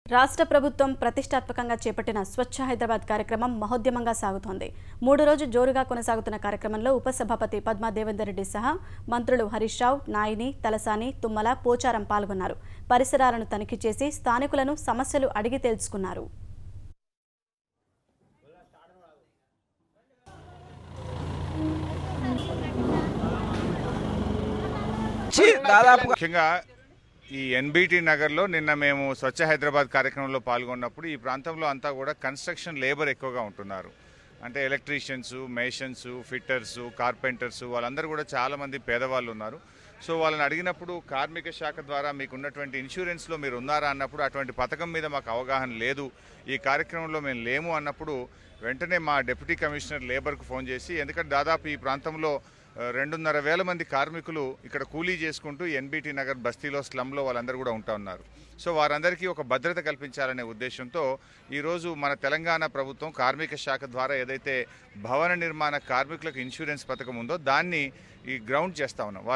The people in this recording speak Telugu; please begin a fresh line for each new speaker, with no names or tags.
రాష్ట్ర ప్రభుత్వం ప్రతిష్టాత్మకంగా చేపట్టిన స్వచ్ఛ హైదరాబాద్ కార్యక్రమం మహోద్యమంగా సాగుతోంది. 3 రోజులు జోరుగా కొనసాగుతున్న కార్యక్రమంలో ఉపసభాపతి పద్మా దేవేందర్ రెడ్డి సహా మంత్రులు హరీష్ రావు, నాయిని, తలసాని, తుమ్మల, పోచారం పాల్గొన్నారు. పరిసరాలను తనిఖీ చేసి స్థానికులను సమస్యలు అడిగి తెలుసుకున్నారు.
ముఖ్యంగా ఈ ఎన్బిటి నగర్లో నిన్న మేము స్వచ్ఛ హైదరాబాద్ కార్యక్రమంలో పాల్గొన్నప్పుడు ఈ ప్రాంతంలో అంతా కూడా కన్స్ట్రక్షన్ లేబర్ ఎక్కువగా ఉంటున్నారు. అంటే ఎలక్ట్రీషియన్స్, మేషన్స్, ఫిట్టర్స్, కార్పెంటర్స్ వాళ్ళందరూ కూడా చాలామంది పేదవాళ్ళు ఉన్నారు. సో వాళ్ళని అడిగినప్పుడు కార్మిక శాఖ ద్వారా మీకు ఉన్నటువంటి ఇన్సూరెన్స్లో మీరు ఉన్నారా అన్నప్పుడు అటువంటి పథకం మీద మాకు అవగాహన లేదు, ఈ కార్యక్రమంలో మేము లేము అన్నప్పుడు వెంటనే మా డిప్యూటీ కమిషనర్ లేబర్కు ఫోన్ చేసి, ఎందుకంటే దాదాపు ఈ ప్రాంతంలో 2,500 మంది కార్మికులు ఇక్కడ కూలీ చేసుకుంటూ ఎన్బిటి నగర్ బస్తీలో స్లమ్లో వాళ్ళందరూ కూడా ఉంటా ఉన్నారు. సో వారందరికీ ఒక భద్రత కల్పించాలనే ఉద్దేశంతో ఈరోజు మన తెలంగాణ ప్రభుత్వం కార్మిక శాఖ ద్వారా ఏదైతే భవన నిర్మాణ కార్మికులకు ఇన్సూరెన్స్ పథకం ఉందో దాన్ని ఈ గ్రౌండ్ చేస్తా ఉన్నాం.